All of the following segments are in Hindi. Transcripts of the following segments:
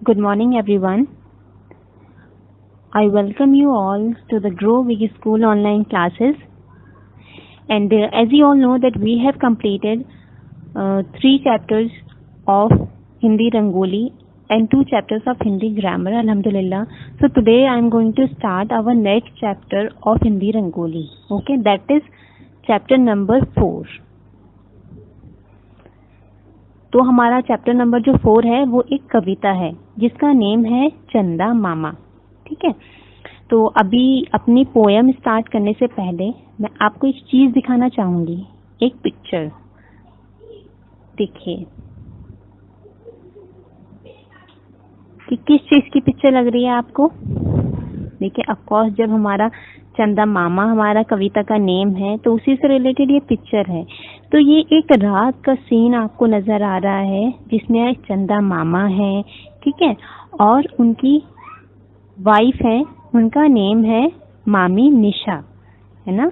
Good morning, everyone. I welcome you all to the Grow Big School online classes. And as you all know that we have completed 3 chapters of Hindi Rangoli and 2 chapters of Hindi grammar, Alhamdulillah. So today I am going to start our next chapter of Hindi Rangoli. Okay, that is chapter number 4. तो हमारा चैप्टर नंबर जो 4 है वो एक कविता है जिसका नेम है चंदा मामा। ठीक है, तो अभी अपनी पोयम स्टार्ट करने से पहले मैं आपको एक चीज दिखाना चाहूंगी, एक पिक्चर। देखिए कि किस चीज की पिक्चर लग रही है आपको। देखिए, ऑफ कोर्स जब हमारा चंदा मामा हमारा कविता का नेम है तो उसी से रिलेटेड ये पिक्चर है। तो ये एक रात का सीन आपको नजर आ रहा है जिसमें चंदा मामा है, ठीक है, और उनकी वाइफ है, उनका नेम है मामी निशा, है ना।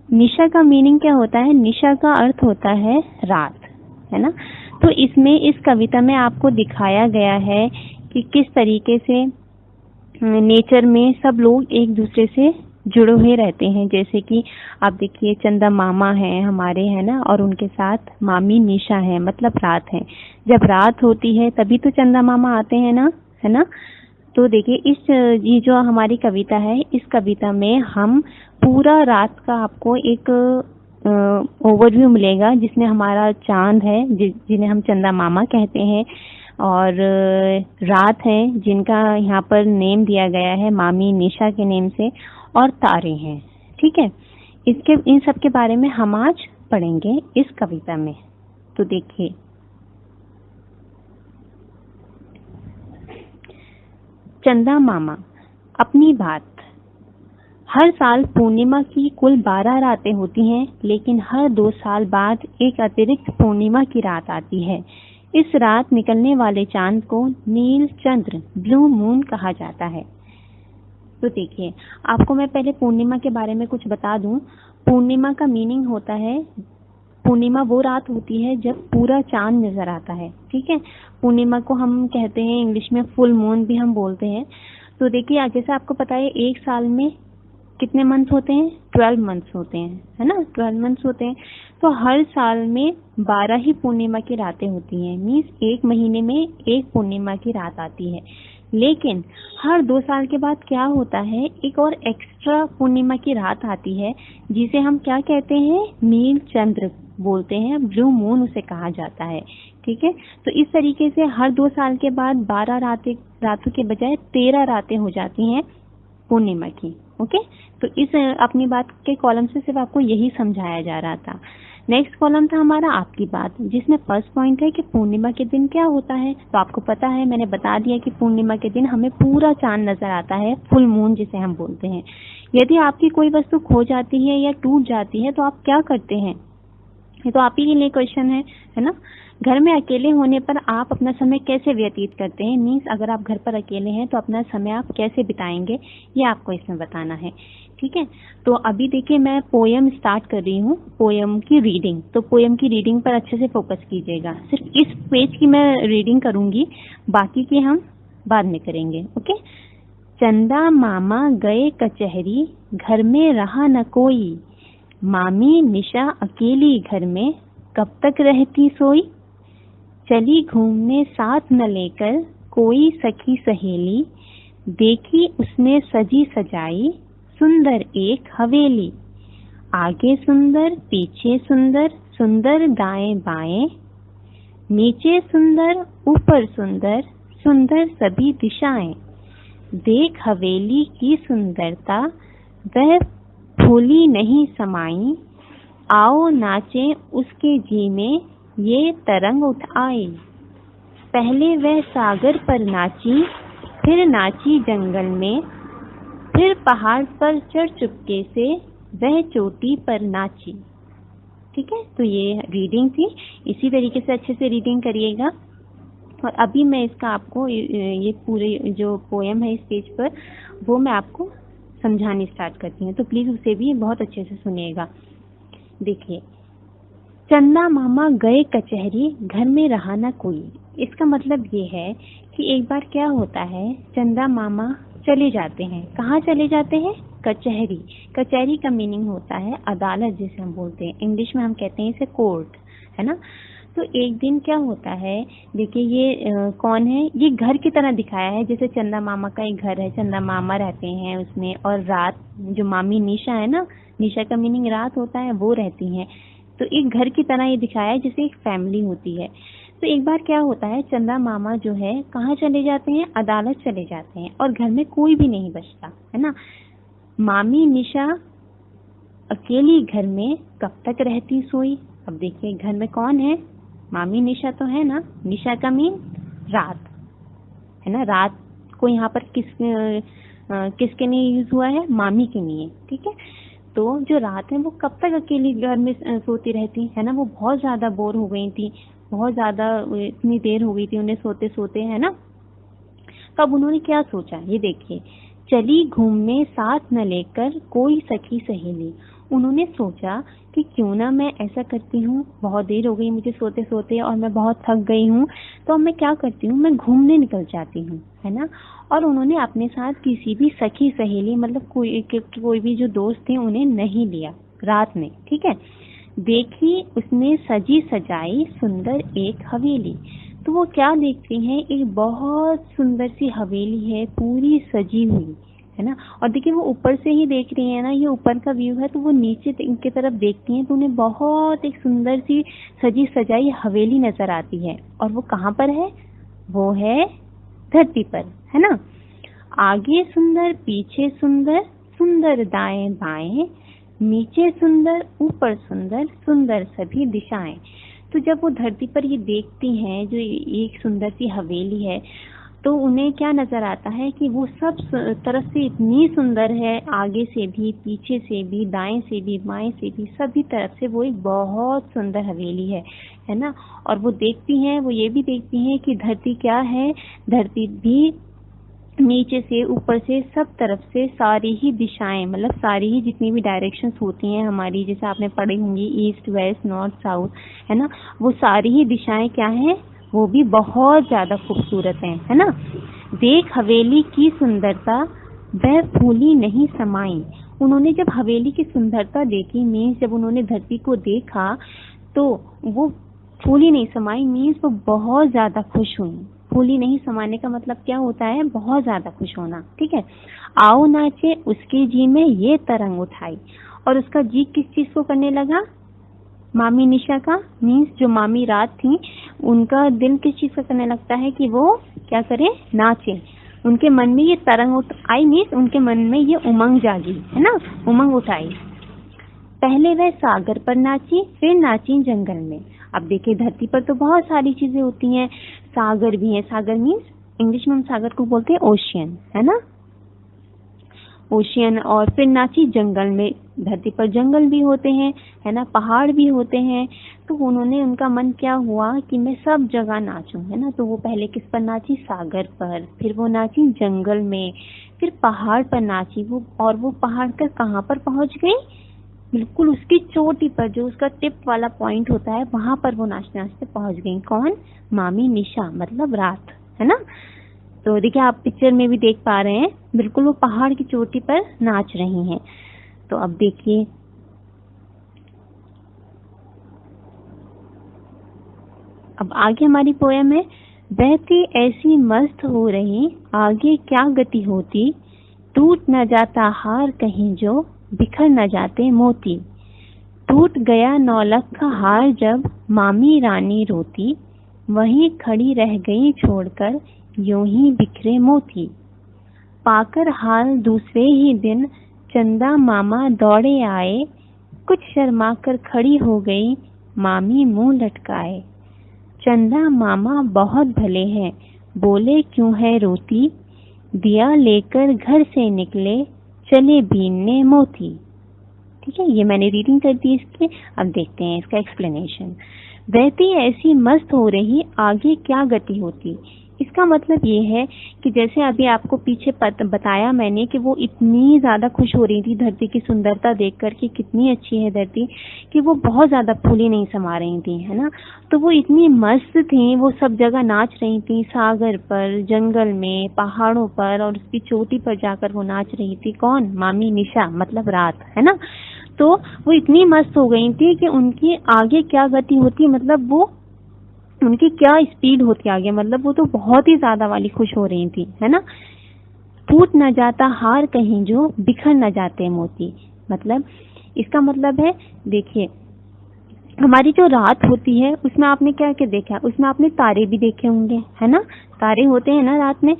निशा का मीनिंग क्या होता है? निशा का अर्थ होता है रात, है ना। तो इसमें इस कविता में आपको दिखाया गया है कि किस तरीके से नेचर में सब लोग एक दूसरे से जुड़े हुए रहते हैं। जैसे कि आप देखिए चंदा मामा है हमारे, है ना, और उनके साथ मामी निशा है, मतलब रात है। जब रात होती है तभी तो चंदा मामा आते हैं ना, है ना। तो देखिए ये जो हमारी कविता है, इस कविता में हम पूरा रात का आपको एक ओवरव्यू मिलेगा जिसमें हमारा चांद है जिन्हें हम चंदा मामा कहते हैं, और रात है जिनका यहाँ पर नेम दिया गया है मामी निशा के नेम से, और तारे हैं। ठीक है, इन सब के बारे में हम आज पढ़ेंगे इस कविता में। तो देखिए, चंदा मामा अपनी बात। हर साल पूर्णिमा की कुल 12 रातें होती हैं, लेकिन हर 2 साल बाद एक अतिरिक्त पूर्णिमा की रात आती है। इस रात निकलने वाले चांद को नील चंद्र, ब्लू मून कहा जाता है। तो देखिए, आपको मैं पहले पूर्णिमा के बारे में कुछ बता दूं। पूर्णिमा का मीनिंग होता है, पूर्णिमा वो रात होती है जब पूरा चांद नजर आता है। ठीक है, पूर्णिमा को हम कहते हैं इंग्लिश में फुल मून भी हम बोलते हैं। तो देखिए, जैसे आपको पता है एक साल में कितने मंथ होते हैं? 12 मंथ्स होते हैं, है ना, 12 मंथ्स होते हैं। तो हर साल में 12 ही पूर्णिमा की रातें होती हैं, मीन्स एक महीने में एक पूर्णिमा की रात आती है। लेकिन हर 2 साल के बाद क्या होता है, एक और एक्स्ट्रा पूर्णिमा की रात आती है जिसे हम क्या कहते हैं? नील चंद्र बोलते हैं, ब्लू मून उसे कहा जाता है। ठीक है, तो इस तरीके से हर 2 साल के बाद 12 रातों के बजाय 13 रातें हो जाती हैं पूर्णिमा की। ओके, तो इस अपनी बात के कॉलम से सिर्फ आपको यही समझाया जा रहा था। नेक्स्ट कॉलम था हमारा आपकी बात, जिसमें फर्स्ट पॉइंट है कि पूर्णिमा के दिन क्या होता है। तो आपको पता है, मैंने बता दिया कि पूर्णिमा के दिन हमें पूरा चांद नजर आता है, फुल मून जिसे हम बोलते हैं। यदि आपकी कोई वस्तु खो जाती है या टूट जाती है तो आप क्या करते हैं? ये तो आप ही के लिए क्वेश्चन है ना। घर में अकेले होने पर आप अपना समय कैसे व्यतीत करते हैं? मीन्स अगर आप घर पर अकेले हैं तो अपना समय आप कैसे बिताएंगे, ये आपको इसमें बताना है। ठीक है, तो अभी देखिए मैं पोयम स्टार्ट कर रही हूँ, पोयम की रीडिंग। तो पोयम की रीडिंग पर अच्छे से फोकस कीजिएगा। सिर्फ इस पेज की मैं रीडिंग करूंगी, बाकी की हम बाद में करेंगे। ओके। चंदा मामा गए कचहरी, घर में रहा न कोई। मामी निशा अकेली घर में, कब तक रहती सोई। चली घूमने साथ न लेकर कोई सखी सहेली। देखी उसने सजी सजाई सुंदर एक हवेली। आगे सुंदर पीछे सुंदर, सुंदर दाएं बाएं। नीचे सुंदर ऊपर सुंदर, सुंदर सभी दिशाएं। देख हवेली की सुंदरता, वह फूली नहीं समाई। आओ नाचे उसके जी में, ये तरंग उठाई। पहले वह सागर पर नाची, फिर नाची जंगल में। फिर पहाड़ पर चढ़ चुपके से, वह चोटी पर नाची। ठीक है, तो ये रीडिंग थी। इसी तरीके से अच्छे से रीडिंग करिएगा। और अभी मैं इसका आपको ये पूरे जो पोएम है इस पेज पर, वो मैं आपको समझानी स्टार्ट करती हूँ। तो प्लीज उसे भी बहुत अच्छे से सुनिएगा। देखिए, चंदा मामा गए कचहरी, घर में रहा न कोई। इसका मतलब ये है कि एक बार क्या होता है, चंदा मामा चले जाते हैं। कहाँ चले जाते हैं? कचहरी। कचहरी का मीनिंग होता है अदालत, जिसे हम बोलते हैं, इंग्लिश में हम कहते हैं इसे कोर्ट, है ना। तो एक दिन क्या होता है, देखिए ये कौन है, ये घर की तरह दिखाया है, जैसे चंदा मामा का एक घर है, चंदा मामा रहते हैं उसमें, और रात जो मामी निशा है ना, निशा का मीनिंग रात होता है, वो रहती हैं। तो एक घर की तरह ये दिखाया है, जैसे एक फैमिली होती है। तो एक बार क्या होता है, चंदा मामा जो है कहाँ चले जाते हैं? अदालत चले जाते हैं, और घर में कोई भी नहीं बचता, है ना। मामी निशा अकेली घर में कब तक रहती सोई। अब देखिए घर में कौन है? मामी निशा तो है ना, निशा का मीन रात, है ना। रात को यहाँ पर किसके लिए यूज हुआ है? मामी के लिए, ठीक है। तो जो रात है वो कब तक अकेली घर में सोती रहती है ना। वो बहुत ज्यादा बोर हो गई थी, बहुत ज्यादा, इतनी देर हो गई थी उन्हें सोते सोते, है ना। तब उन्होंने क्या सोचा, ये देखिए, चली घूमने साथ न लेकर कोई सखी सहेली। उन्होंने सोचा कि क्यों ना मैं ऐसा करती हूँ, बहुत देर हो गई मुझे सोते सोते और मैं बहुत थक गई हूँ, तो अब मैं क्या करती हूँ, मैं घूमने निकल जाती हूँ, है ना। और उन्होंने अपने साथ किसी भी सखी सहेली, मतलब कोई भी जो दोस्त थे उन्हें नहीं लिया रात में, ठीक है। देखी उसने सजी सजाई सुंदर एक हवेली। तो वो क्या देखती हैं, एक बहुत सुंदर सी हवेली है, पूरी सजी हुई, है ना। और देखिए वो ऊपर से ही देख रही है ना, ये ऊपर का व्यू है, तो वो नीचे की तरफ देखती हैं तो उन्हें बहुत एक सुंदर सी सजी सजाई हवेली नजर आती है। और वो कहाँ पर है? वो है धरती पर, है ना। आगे सुंदर, पीछे सुंदर, सुंदर दाएं बाएं, नीचे सुंदर, ऊपर सुंदर, सुंदर सभी दिशाएं। तो जब वो धरती पर ये देखती हैं, जो एक सुंदर सी हवेली है, तो उन्हें क्या नजर आता है कि वो सब तरफ से इतनी सुंदर है, आगे से भी, पीछे से भी, दाएं से भी, बाएं से भी, सभी तरफ से वो एक बहुत सुंदर हवेली है ना। और वो देखती हैं, वो ये भी देखती हैं कि धरती क्या है, धरती भी नीचे से, ऊपर से, सब तरफ से सारी ही दिशाएं, मतलब सारी ही जितनी भी डायरेक्शंस होती हैं हमारी, जैसे आपने पढ़ी होंगी, ईस्ट वेस्ट नॉर्थ साउथ, है ना, वो सारी ही दिशाएं क्या हैं, वो भी बहुत ज्यादा खूबसूरत हैं, है ना। देख हवेली की सुंदरता वह फूली नहीं समाई। उन्होंने जब हवेली की सुंदरता देखी, मीन्स जब उन्होंने धरती को देखा, तो वो फूली नहीं समाई, मीन्स वो बहुत ज्यादा खुश हुई। फूली नहीं समाने का मतलब क्या होता है? बहुत ज्यादा खुश होना, ठीक है। आओ नाचे उसके जी में ये तरंग उठाई। और उसका जी किस चीज को करने लगा? मामी निशा का, मीन्स जो मामी रात थी, उनका दिल किस चीज का करने लगता है कि वो क्या करे? नाचे। उनके मन में ये तरंग आई, मीन्स उनके मन में ये उमंग जागी, है ना, उमंग उठाई। पहले वह सागर पर नाची, फिर नाची जंगल में। अब देखिए धरती पर तो बहुत सारी चीजें होती हैं, सागर भी है, सागर मीन्स इंग्लिश में हम सागर को बोलते हैं ओशियन, है ना, ओशियन। और फिर नाची जंगल में, धरती पर जंगल भी होते हैं, है ना, पहाड़ भी होते हैं। तो उन्होंने, उनका मन क्या हुआ कि मैं सब जगह नाचूं, है ना। तो वो पहले किस पर नाची? सागर पर, फिर वो नाची जंगल में, फिर पहाड़ पर नाची वो। और वो पहाड़ कर कहाँ पर पहुंच गई? बिल्कुल उसकी चोटी पर, जो उसका टिप वाला पॉइंट होता है, वहां पर वो नाचते नाचते पहुंच गई। कौन? मामी निशा, मतलब रात, है ना। तो देखिए आप पिक्चर में भी देख पा रहे हैं, बिल्कुल वो पहाड़ की चोटी पर नाच रही हैं। तो अब देखिए, अब आगे हमारी पोयम है, बहती ऐसी मस्त हो रही, आगे क्या गति होती, टूट न जाता हार कहीं जो, बिखर न जाते मोती। टूट गया नौलख का हार जब मामी रानी रोती, वहीं खड़ी रह गई छोड़कर यूं ही बिखरे मोती। पाकर हाल दूसरे ही दिन चंदा मामा दौड़े आए, कुछ शर्मा कर खड़ी हो गई मामी मुंह लटकाए। चंदा मामा बहुत भले हैं, बोले क्यों है रोती, दिया लेकर घर से निकले चले बीनने मोती। ठीक है, ये मैंने रीडिंग कर दी इसकी। अब देखते हैं इसका एक्सप्लेनेशन। बहती ऐसी मस्त हो रही, आगे क्या गति होती। इसका मतलब ये है कि जैसे अभी आपको पीछे बताया मैंने कि वो इतनी ज्यादा खुश हो रही थी धरती की सुंदरता देखकर कि कितनी अच्छी है धरती, कि वो बहुत ज्यादा फूली नहीं समा रही थी, है ना। तो वो इतनी मस्त थी, वो सब जगह नाच रही थी, सागर पर, जंगल में, पहाड़ों पर, और उसकी चोटी पर जाकर वो नाच रही थी। कौन? मामी निशा, मतलब रात, है ना। तो वो इतनी मस्त हो गई थी कि उनकी आगे क्या गति होती, मतलब वो उनकी क्या स्पीड होती आगे, मतलब वो तो बहुत ही ज्यादा वाली खुश हो रही थी, है ना। टूट न जाता हार कहीं जो, बिखर न जाते मोती। मतलब इसका मतलब है, देखिए हमारी जो रात होती है उसमें आपने क्या क्या देखा, उसमें आपने तारे भी देखे होंगे, है ना। तारे होते हैं ना रात में।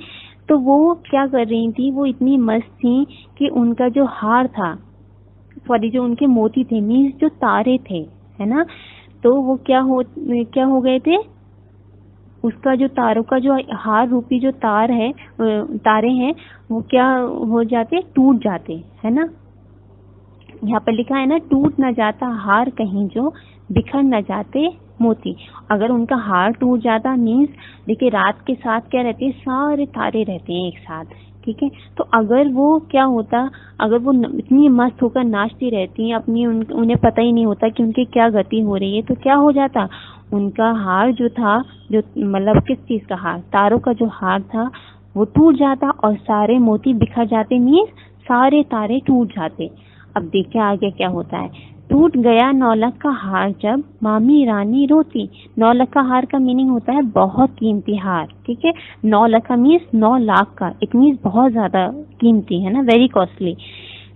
तो वो क्या कर रही थी, वो इतनी मस्त थी कि उनका जो हार था, सॉरी जो उनके मोती थे, मीन्स जो तारे थे, है ना, तो वो क्या हो गए थे, उसका जो तारों का जो हार रूपी जो तारे हैं, वो क्या हो जाते, टूट जाते, है ना। यहाँ पर लिखा है ना, टूट न जाता हार कहीं जो, बिखर न जाते मोती। अगर उनका हार टूट जाता, मीन्स देखिए रात के साथ क्या रहते हैं, सारे तारे रहते हैं एक साथ, ठीक है। तो अगर वो क्या होता, अगर वो इतनी मस्त होकर नाचती रहती हैं अपनी, उन्हें पता ही नहीं होता कि उनकी क्या गति हो रही है, तो क्या हो जाता, उनका हार जो था, जो मतलब किस चीज का हार, तारों का जो हार था, वो टूट जाता और सारे मोती बिखर जाते, मीन्स सारे तारे टूट जाते। अब देखिए आगे क्या होता है, टूट गया नौलख का हार जब, मामी रानी रोती। नौलख का हार का मीनिंग होता है बहुत कीमती हार, ठीक है। 9 लाख का मीन्स 9 लाख का, इट मीन्स बहुत ज्यादा कीमती, है ना, वेरी कॉस्टली।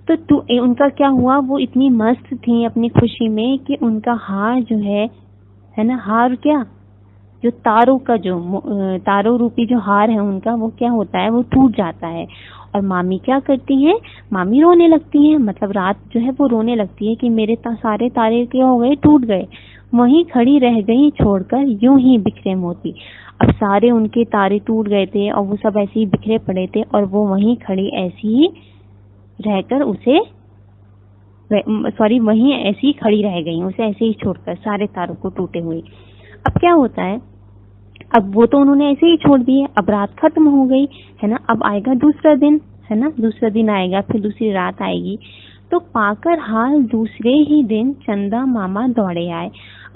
तो उनका क्या हुआ, वो इतनी मस्त थी अपनी खुशी में कि उनका हार जो है ना, हार क्या, जो तारों का जो तारों रूपी जो हार है उनका, वो क्या होता है, वो टूट जाता है। और मामी क्या करती हैं, मामी रोने लगती हैं, मतलब रात जो है वो रोने लगती है कि मेरे सारे तारे क्या हो गए, टूट गए। वहीं खड़ी रह गई छोड़कर यूं ही बिखरे मोती। अब सारे उनके तारे टूट गए थे और वो सब ऐसे ही बिखरे पड़े थे, और वो वहीं खड़ी ऐसी ही रहकर उसे वहीं ऐसी ही खड़ी रह गई, उसे ऐसे ही छोड़कर, सारे तारों को टूटे हुए। अब क्या होता है, अब वो तो उन्होंने ऐसे ही छोड़ दिए, अब रात खत्म हो गई, है ना। अब आएगा दूसरा दिन, है ना, दूसरा दिन आएगा, फिर दूसरी रात आएगी। तो पाकर हाल दूसरे ही दिन चंदा मामा दौड़े आए।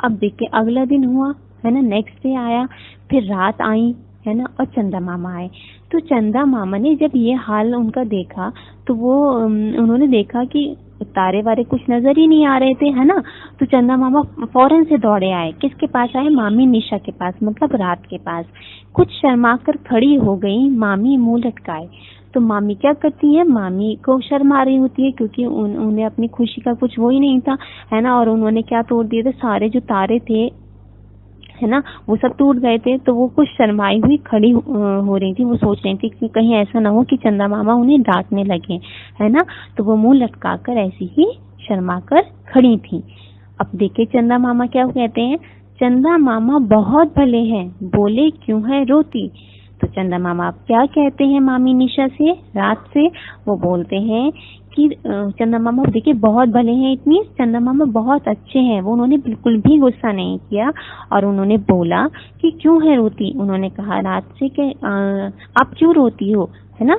अब देखिए अगला दिन हुआ, है ना, नेक्स्ट डे आया, फिर रात आई, है ना, और चंदा मामा आए। तो चंदा मामा ने जब ये हाल उनका देखा, तो वो उन्होंने देखा कि तारे वारे कुछ नजर ही नहीं आ रहे थे, है ना। तो चंदा मामा फौरन से दौड़े आए, किसके पास आए, मामी निशा के पास, मतलब रात के पास। कुछ शर्मा कर खड़ी हो गई मामी मुंह लटकाए। तो मामी क्या करती है, मामी को शर्म आ रही होती है, क्योंकि उन्हें अपनी खुशी का कुछ वो ही नहीं था, है ना। और उन्होंने क्या तोड़ दिए थे, सारे जो तारे थे, है ना, वो सब टूट गए थे। तो वो कुछ शर्माई हुई खड़ी हो रही थी, वो सोच रही थी कि कहीं ऐसा ना हो कि चंदा मामा उन्हें डांटने लगे, है ना। तो वो मुंह लटकाकर ऐसी ही शर्मा कर खड़ी थी। अब देखिए चंदा मामा क्या कहते हैं, चंदा मामा बहुत भले हैं, बोले क्यों है रोती। तो चंदा मामा आप क्या कहते हैं मामी निशा से, रात से, वो बोलते हैं कि चंदा मामा देखिए बहुत भले हैं, इतनी चंदा मामा बहुत अच्छे हैं, वो उन्होंने बिल्कुल भी गुस्सा नहीं किया। और उन्होंने बोला कि क्यों है रोती, उन्होंने कहा रात से कि आप क्यों रोती हो, है ना।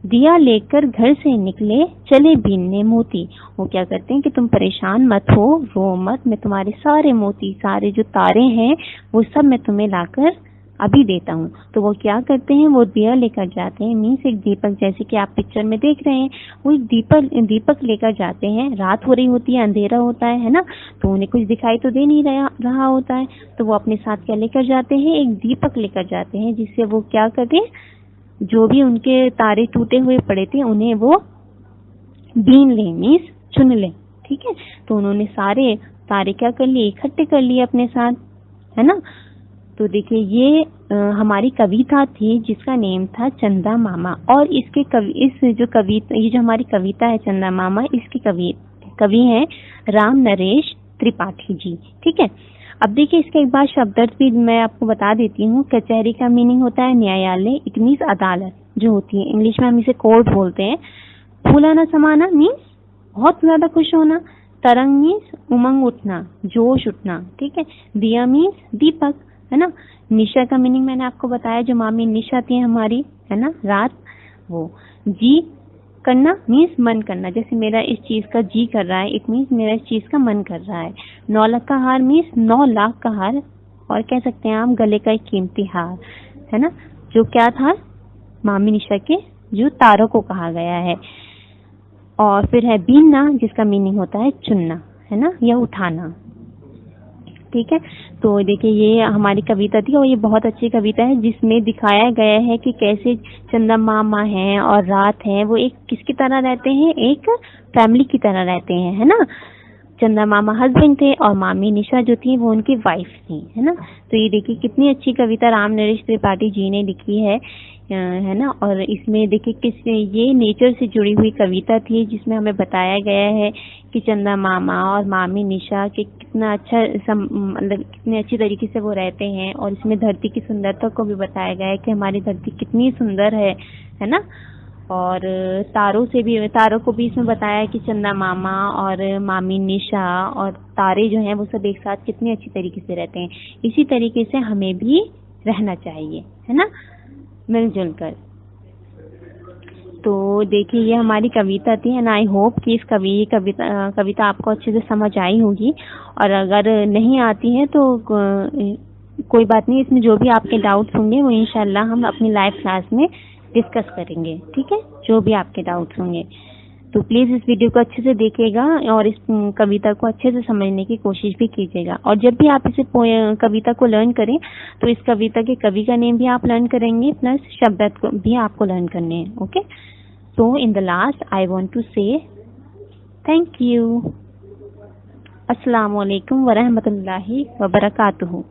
दिया लेकर घर से निकले चले बीनने मोती। वो क्या करते हैं कि तुम परेशान मत हो, रो मत, मैं तुम्हारे सारे मोती, सारे जो तारे हैं वो सब मैं तुम्हें लाकर अभी देता हूँ। तो वो क्या करते हैं, वो दिया लेकर जाते हैं, मीन्स एक दीपक, जैसे कि आप पिक्चर में देख रहे हैं, वो एक दीपक लेकर जाते हैं। रात हो रही होती है, अंधेरा होता है ना, तो उन्हें कुछ दिखाई तो दे नहीं रहा होता है। तो वो अपने साथ क्या लेकर जाते हैं, एक दीपक लेकर जाते हैं, जिससे वो क्या करते हैं, जो भी उनके तारे टूटे हुए पड़े थे उन्हें वो बीन ले, मीन्स चुन ले, ठीक है। तो उन्होंने सारे तारे क्या कर लिए, इकट्ठे कर लिए अपने साथ, है ना। तो देखिए ये हमारी कविता थी जिसका नेम था चंदा मामा। और इसके ये जो हमारी कविता है चंदा मामा, इसके कवि हैं राम नरेश त्रिपाठी जी, ठीक है। अब देखिए इसके एक बार शब्दार्थ भी मैं आपको बता देती हूँ। कचहरी का मीनिंग होता है न्यायालय, इट मीन्स अदालत जो होती है, इंग्लिश में हम इसे कोर्ट बोलते हैं। फूलाना समाना मीन्स बहुत ज्यादा खुश होना। तरंग मीन्स उमंग उठना, जोश उठना, ठीक है। दिया मीन्स दीपक। है ना। निशा का मीनिंग मैंने आपको बताया, जो मामी निशा थी हमारी, है ना, रात, वो। जी करना मीन्स मन करना, जैसे मेरा इस चीज का जी कर रहा है, इट मीन्स मेरा इस चीज का मन कर रहा है। 9 लाख का हार मीन्स 9 लाख का हार, और कह सकते हैं आप गले का एक कीमती हार, है ना, जो क्या था, मामी निशा के जो तारों को कहा गया है। और फिर है बीनना, जिसका मीनिंग होता है चुनना, है ना, या उठाना। ठीक है, तो देखिए ये हमारी कविता थी, और ये बहुत अच्छी कविता है, जिसमें दिखाया गया है कि कैसे चंदा मामा हैं और रात है, वो एक किसकी तरह रहते हैं, एक फैमिली की तरह रहते हैं, है ना। चंदा मामा हस्बैंड थे और मामी निशा जो थी वो उनकी वाइफ थी, है ना। तो ये देखिए कितनी अच्छी कविता राम नरेश त्रिपाठी जी ने लिखी है ना। और इसमें देखिए ये नेचर से जुड़ी हुई कविता थी, जिसमें हमें बताया गया है कि चंदा मामा और मामी निशा के कितना अच्छा मतलब कितने अच्छी तरीके से वो रहते हैं। और इसमें धरती की सुंदरता को भी बताया गया है कि हमारी धरती कितनी सुंदर है ना। और तारों को भी इसमें बताया है कि चंदा मामा और मामी निशा और तारे जो हैं वो सब एक साथ कितनी अच्छी तरीके से रहते हैं। इसी तरीके से हमें भी रहना चाहिए, है ना, मिलजुल कर। तो देखिए ये हमारी कविता थी, एंड आई होप कि इस कविता आपको अच्छे से समझ आई होगी। और अगर नहीं आती है तो कोई बात नहीं, इसमें जो भी आपके डाउट्स होंगे वो इंशाल्लाह हम अपनी लाइव क्लास में डिस्कस करेंगे, ठीक है, जो भी आपके डाउट्स होंगे। तो प्लीज़ इस वीडियो को अच्छे से देखिएगा और इस कविता को अच्छे से समझने की कोशिश भी कीजिएगा। और जब भी आप इसे कविता को लर्न करें तो इस कविता के कवि का नेम भी आप लर्न करेंगे, प्लस शब्द को भी आपको लर्न करने हैं, okay. So in the last I want to say thank you. अस्सलाम वालेकुम व रहमतुल्लाहि व बरकातुहू।